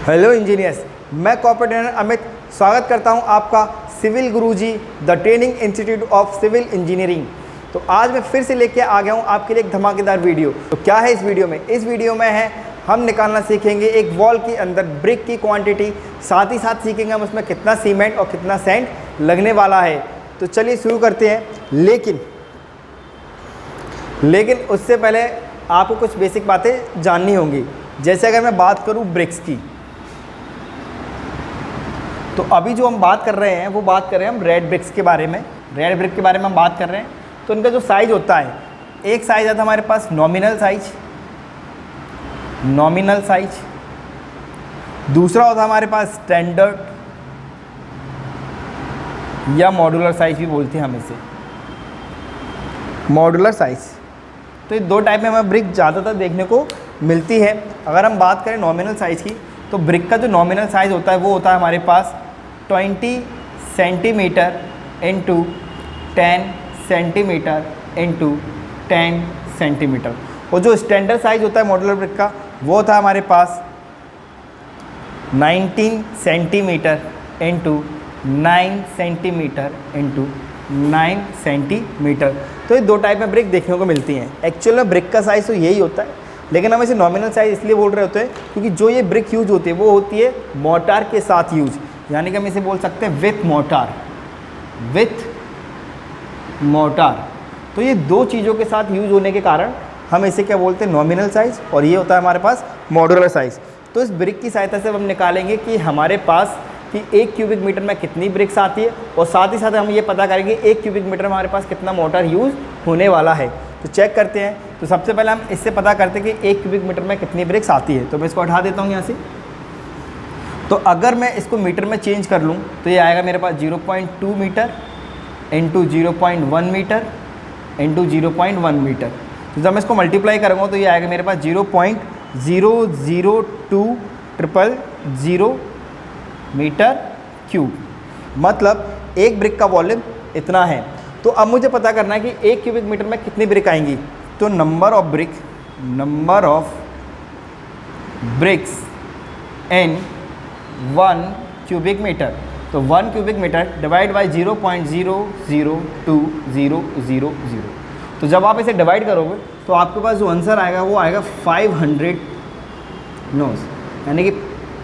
Hello engineers, मैं corporate engineer Amit स्वागत करता हूं आपका civil Guruji the training institute of civil engineering. तो आज मैं फिर से लेके आ गया हूं आपके लिए एक धमाकेदार वीडियो। तो क्या है इस वीडियो में? इस वीडियो में है हम निकालना सीखेंगे एक वॉल के अंदर ब्रिक की क्वांटिटी, साथ ही साथ सीखेंगे हम उसमें कितना सीमेंट और कितना सैंड लगने वाला है। तो चलिए शुरू करते हैं। लेकिन उससे पहले आपको कुछ बेसिक बातें जाननी होंगी। जैसे अगर मैं बात करूं ब्रिक्स की, तो अभी जो हम बात कर रहे हैं वो बात कर रहे हैं हम रेड ब्रिक्स के बारे में। रेड ब्रिक के बारे में हम बात कर रहे हैं। तो इनका जो साइज़ होता है, एक साइज़ आता है हमारे पास नॉमिनल साइज, दूसरा होता है हमारे पास स्टैंडर्ड या मॉड्यूलर साइज भी बोलते हैं हम इसे, मॉड्यूलर साइज। तो ये दो टाइप में हमें ब्रिक ज़्यादातर देखने को मिलती है। अगर हम बात करें नॉमिनल साइज़ की, तो ब्रिक का जो नॉमिनल साइज़ होता है वो होता है हमारे पास 20 centimetre into 10 centimetre into 10 centimetre. और जो स्टैंडर्ड साइज़ होता है मॉड्यूलर ब्रिक का, वो होता है हमारे पास 19 centimetre into 9 centimetre into 9 centimetre. तो ये दो टाइप में ब्रिक देखने को मिलती हैं। एक्चुअल में ब्रिक का साइज़ तो यही होता है, लेकिन हम इसे नॉमिनल साइज़ इसलिए बोल रहे होते हैं क्योंकि जो ये ब्रिक यूज होती है वो होती है मोर्टार के साथ यूज, यानी कि हम इसे बोल सकते हैं विथ मोर्टार। तो ये दो चीज़ों के साथ यूज होने के कारण हम इसे क्या बोलते हैं, नॉमिनल साइज़, और ये होता है हमारे पास मॉड्यूलर साइज़। तो इस ब्रिक की सहायता से हम निकालेंगे कि हमारे पास कि 1 क्यूबिक मीटर में कितनी ब्रिक्स आती है, और साथ ही साथ हम ये पता करेंगे 1 क्यूबिक मीटर में हमारे पास कितना मोर्टार यूज़ होने वाला है। तो चेक करते हैं। तो सबसे पहले हम इससे पता करते हैं कि 1 क्यूबिक मीटर में कितनी ब्रिक्स आती है। तो मैं इसको हटा देता हूँ यहाँ से। तो अगर मैं इसको मीटर में चेंज कर लूँ तो ये आएगा मेरे पास 0.2 metre into 0.1 metre into 0.1 metre. तो जब मैं इसको मल्टीप्लाई करूँगा तो ये आएगा मेरे पास 0.002000 मीटर क्यूब, मतलब एक ब्रिक का वॉल्यूम इतना है। तो अब मुझे पता करना है कि 1 क्यूबिक मीटर में कितनी ब्रिक आएंगी। तो number of bricks in 1 cubic metre, तो 1 क्यूबिक मीटर डिवाइड बाई 0.002000। तो जब आप इसे डिवाइड करोगे तो आपके पास जो आंसर आएगा वो आएगा 500 नोज, यानी कि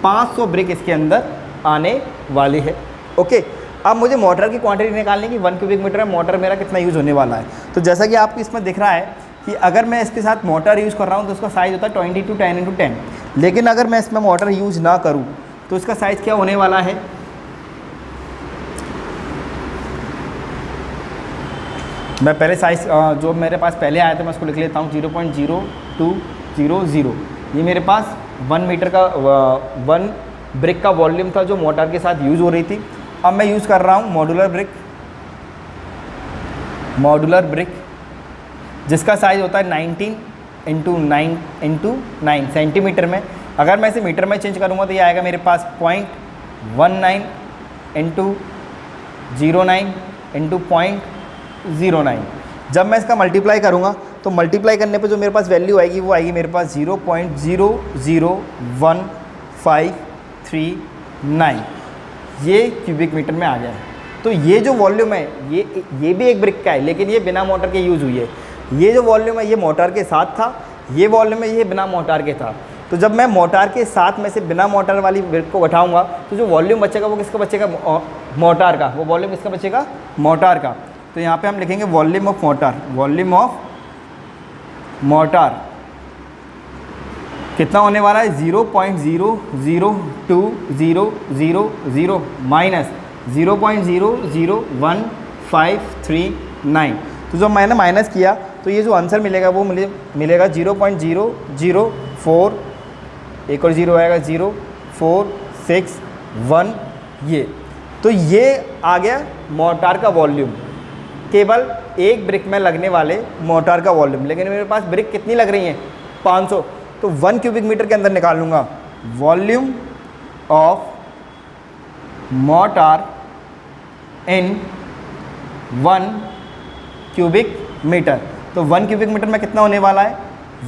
500 ब्रिक इसके अंदर आने वाली है। ओके, अब मुझे मोटर की क्वांटिटी निकालने की 1 क्यूबिक मीटर में मोटर मेरा कितना यूज़ होने वाला है। तो जैसा कि आपको इसमें दिख रहा है कि अगर मैं इसके साथ मोटर यूज़ कर रहा हूँ तो उसका साइज़ होता है 20 × 10 × 10। लेकिन अगर मैं इसमें मोटर यूज़ ना करूँ तो इसका साइज़ क्या होने वाला है, मैं पहले साइज़ जो मेरे पास पहले आया था मैं उसको लिख लेता हूँ, 0.0200। ये मेरे पास 1 मीटर का 1 ब्रिक का वॉल्यूम था जो मोटर के साथ यूज़ हो रही थी। अब मैं यूज़ कर रहा हूँ मॉड्यूलर ब्रिक जिसका साइज़ होता है 19 × 9 सेंटीमीटर में। अगर मैं इसे मीटर में चेंज करूँगा तो ये आएगा मेरे पास 0.19 × 09 × 0.09। जब मैं इसका मल्टीप्लाई करूँगा तो मल्टीप्लाई करने पे जो मेरे पास वैल्यू आएगी वो आएगी मेरे पास 0.001539। ये क्यूबिक मीटर में आ गया है। तो ये जो वॉल्यूम है ये भी एक ब्रिक का है, लेकिन ये बिना मोटर के यूज़ हुई है। ये जो वॉल्यूम है ये मोटर के साथ था, ये वॉल्यूम है ये बिना मोटर के था। तो जब मैं मोटर के साथ में से बिना मोटर वाली ब्रिक को उठाऊँगा तो जो वॉल्यूम बचेगा वो किसका बचेगा, मोटर का। वो वॉल्यूम किसका बचेगा, मोटर का। तो यहाँ पे हम लिखेंगे वॉल्यूम ऑफ मोटर कितना होने वाला है, 0.002000 माइनस 0.001539। तो जब मैंने माइनस किया तो ये जो आंसर मिलेगा वो मिलेगा 0.004, एक और 0 आएगा 0461 ये। तो ये आ गया मोटर का वॉल्यूम, केवल एक ब्रिक में लगने वाले मोटर का वॉल्यूम। लेकिन मेरे पास ब्रिक कितनी लग रही हैं, 500। तो 1 क्यूबिक मीटर के अंदर निकाल लूँगा volume of mortar in 1 cubic metre. तो 1 क्यूबिक मीटर में कितना होने वाला है,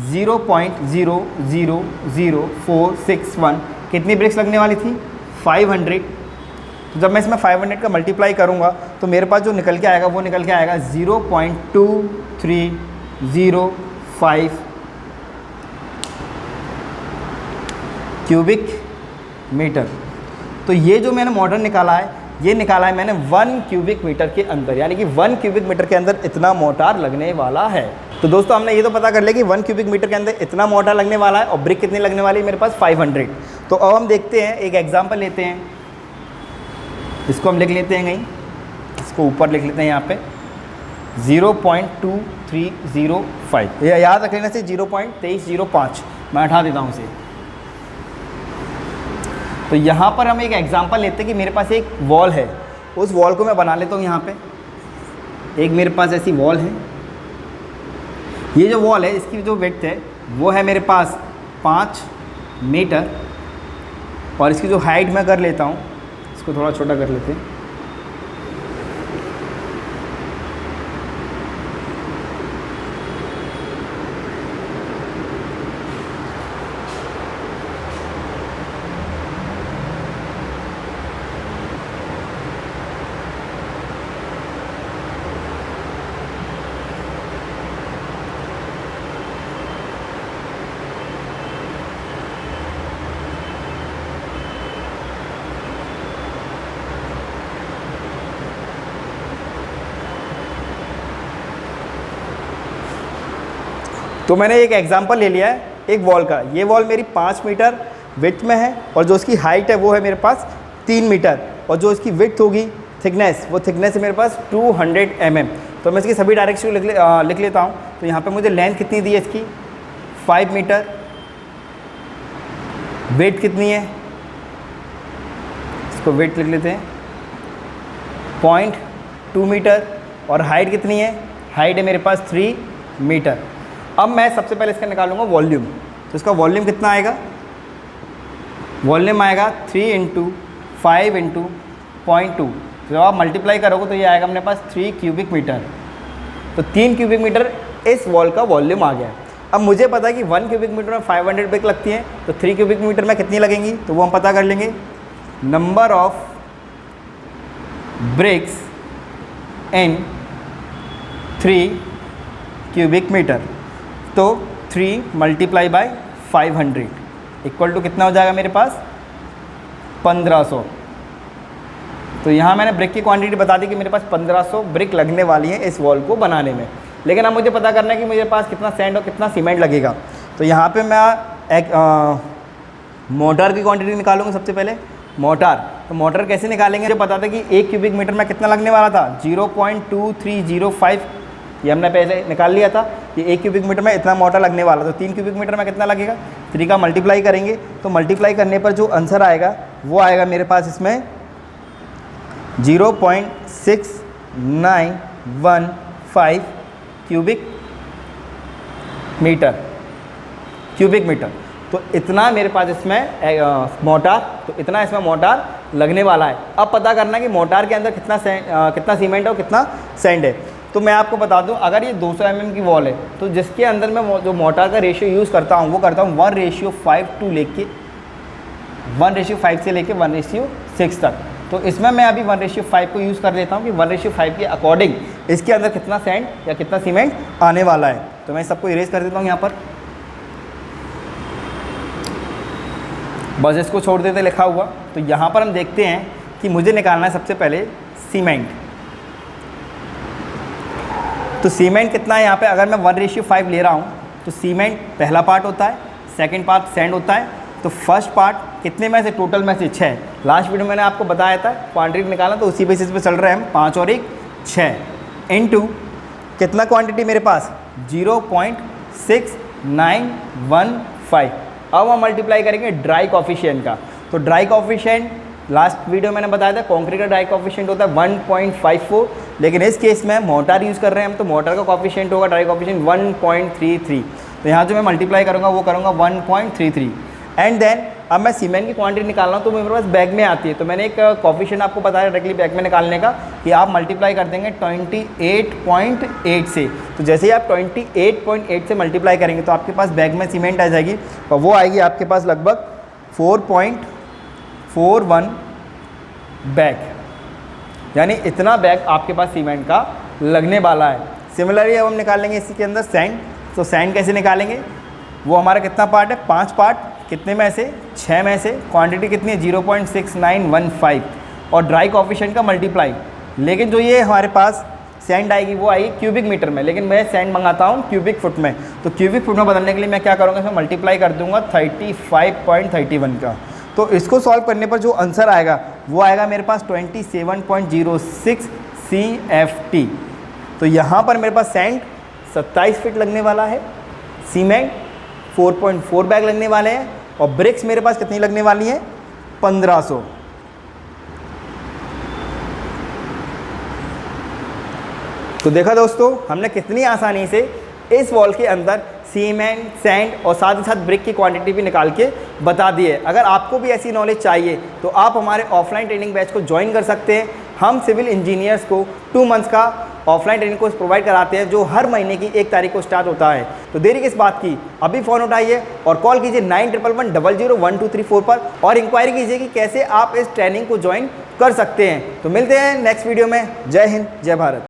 0.000461 कितनी ब्रिक्स लगने वाली थी 500। तो जब मैं इसमें 500 का मल्टीप्लाई करूँगा तो मेरे पास जो निकल के आएगा वो निकल के आएगा 0.2305 क्यूबिक मीटर। तो ये जो मैंने मोटर निकाला है, ये निकाला है मैंने 1 क्यूबिक मीटर के अंदर, यानी कि 1 क्यूबिक मीटर के अंदर इतना मोटार लगने वाला है। तो दोस्तों हमने ये तो पता कर लिया कि 1 क्यूबिक मीटर के अंदर इतना मोटार लगने वाला है और ब्रिक कितनी लगने वाली है मेरे पास 500। तो अब हम देखते हैं, एक एग्जांपल लेते हैं, इसको हम लिख लेते हैं कहीं, इसको ऊपर लिख लेते हैं यहाँ पे 0.2305, ये याद रख लेना से 0.2305 मैं हटा देता हूँ इसे। तो यहाँ पर हम एक एग्जांपल लेते हैं कि मेरे पास एक वॉल है, उस वॉल को मैं बना लेता हूँ। यहाँ पे एक मेरे पास ऐसी वॉल है, ये जो वॉल है इसकी जो विड्थ है वो है मेरे पास 5 मीटर और इसकी जो हाइट मैं कर लेता हूँ, इसको थोड़ा छोटा कर लेते हैं। तो मैंने एक एग्जांपल ले लिया है एक वॉल का। ये वॉल मेरी 5 मीटर विड्थ में है और जो उसकी हाइट है वो है मेरे पास 3 मीटर और जो इसकी विड्थ होगी थिकनेस, वो थिकनेस है मेरे पास 200 mm। तो मैं इसकी सभी डायरेक्शन लिख लेता हूँ। तो यहाँ पे मुझे लेंथ कितनी दी है इसकी 5 मीटर, विड्थ कितनी है, इसको विड्थ लिख लेते हैं 0.2 मीटर और हाइट कितनी है, हाइट है मेरे पास 3 मीटर। अब मैं सबसे पहले इसका निकालूंगा वॉल्यूम। तो इसका वॉल्यूम कितना आएगा, वॉल्यूम आएगा 3 × 5 × 0.2। जब आप मल्टीप्लाई करोगे तो ये आएगा अपने पास 3 क्यूबिक मीटर। तो 3 क्यूबिक मीटर इस वॉल का वॉल्यूम आ गया। अब मुझे पता है कि 1 क्यूबिक मीटर में 500 ब्रिक लगती है, तो 3 क्यूबिक मीटर में कितनी लगेंगी तो वो हम पता कर लेंगे। Number of bricks in 3 cubic metre, तो 3 × 500 इक्वल टू कितना हो जाएगा मेरे पास 1500। तो यहाँ मैंने ब्रिक की क्वांटिटी बता दी कि मेरे पास 1500 ब्रिक लगने वाली है इस वॉल को बनाने में। लेकिन अब मुझे पता करना है कि मेरे पास कितना सैंड और कितना सीमेंट लगेगा। तो यहाँ पे मैं एक मोटर की क्वांटिटी निकालूंगा सबसे पहले। मोटर, तो मोटर कैसे निकालेंगे, मुझे पता था कि 1 क्यूबिक मीटर में कितना लगने वाला था 0.2305, ये हमने पहले निकाल लिया था कि 1 क्यूबिक मीटर में इतना मोटर लगने वाला। तो 3 क्यूबिक मीटर में कितना लगेगा, 3 का मल्टीप्लाई करेंगे तो मल्टीप्लाई करने पर जो आंसर आएगा वो आएगा मेरे पास इसमें 0.6915 क्यूबिक मीटर। तो इतना मेरे पास इसमें मोटार, तो इतना इसमें मोटार लगने वाला है। अब पता करना कि मोटार के अंदर कितना सीमेंट है और कितना सैंड है। तो मैं आपको बता दूं, अगर ये 200 mm की वॉल है तो जिसके अंदर मैं जो मोटार का रेशियो यूज़ करता हूँ वो करता हूँ 1:5 से लेके 1:6 तक। तो इसमें मैं अभी 1:5 को यूज़ कर लेता हूँ कि 1:5 के अकॉर्डिंग इसके अंदर कितना सैंड या कितना सीमेंट आने वाला है। तो मैं सबको इरेज कर देता हूँ यहाँ पर, बस इसको छोड़ देते लिखा हुआ। तो यहाँ पर हम देखते हैं कि मुझे निकालना है सबसे पहले सीमेंट। तो सीमेंट कितना है यहाँ पे, अगर मैं 1:5 ले रहा हूँ तो सीमेंट पहला पार्ट होता है, सेकंड पार्ट सैंड होता है। तो फर्स्ट पार्ट कितने में से, टोटल में से 6। लास्ट वीडियो में मैंने आपको बताया था क्वांटिटी निकालना, तो उसी बेसिस पे चल रहे हैं हम। 5 और 1 6 इनटू कितना क्वांटिटी मेरे पास 0.6915। अब हम मल्टीप्लाई करेंगे ड्राई कॉफिशिएंट का। तो ड्राई कॉफिशिएंट लास्ट वीडियो मैंने बताया था कॉन्क्रीट का ड्राई कॉफिशिएंट होता है 1.54, लेकिन इस केस में मोटार यूज़ कर रहे हैं हम, तो मोटार का कॉफिशिएंट होगा ड्राई कॉफिशिएंट 1.33। तो यहाँ जो मैं मल्टीप्लाई करूँगा वो करूँगा 1.33। एंड देन अब मैं सीमेंट की क्वांटिटी निकालना हूँ तो मेरे पास बैग में आती है। तो मैंने एक कॉफिशिएंट आपको बताया डायरेक्टली बैग में निकालने का कि आप मल्टीप्लाई कर देंगे 28.8 से। तो जैसे ही आप 28.8 से मल्टीप्लाई करेंगे तो आपके पास बैग में सीमेंट आ जाएगी और वो आएगी आपके पास लगभग 4.41 बैग, यानी इतना बैग आपके पास सीमेंट का लगने वाला है। सिमिलरली अब हम निकालेंगे इसी के अंदर सैंड। तो सैंड कैसे निकालेंगे, वो हमारा कितना पार्ट है, 5 पार्ट, कितने में से, 6 में से। क्वांटिटी कितनी है, 0.6915 और ड्राई कोएफिशिएंट का मल्टीप्लाई। लेकिन जो ये हमारे पास सैंड आएगी वो आएगी क्यूबिक मीटर में, लेकिन मैं सैंड मंगाता हूँ क्यूबिक फुट में। तो क्यूबिक फुट में बदलने के लिए मैं क्या करूँगा, इसमें मल्टीप्लाई कर दूंगा 35.31 का। तो इसको सॉल्व करने पर जो आंसर आएगा वो आएगा मेरे पास 27.06 CFT। तो यहाँ पर मेरे पास सैंड 27 फीट लगने वाला है, सीमेंट 4.4 बैग लगने वाले हैं और ब्रिक्स मेरे पास कितनी लगने वाली हैं, 1500। तो देखा दोस्तों, हमने कितनी आसानी से इस वॉल के अंदर सीमेंट, सैंड और साथ ही साथ ब्रिक की क्वांटिटी भी निकाल के बता दी है। अगर आपको भी ऐसी नॉलेज चाहिए तो आप हमारे ऑफलाइन ट्रेनिंग बैच को ज्वाइन कर सकते हैं। हम सिविल इंजीनियर्स को 2 मंथ्स का ऑफलाइन ट्रेनिंग कोर्स प्रोवाइड कराते हैं, जो हर महीने की 1 तारीख को स्टार्ट होता है। तो देरी किस बात की, अभी फ़ोन उठाइए और कॉल कीजिए 9111001234 पर और इंक्वायरी कीजिए कि कैसे आप इस ट्रेनिंग को ज्वाइन कर सकते हैं। तो मिलते हैं नेक्स्ट वीडियो में। जय हिंद, जय भारत।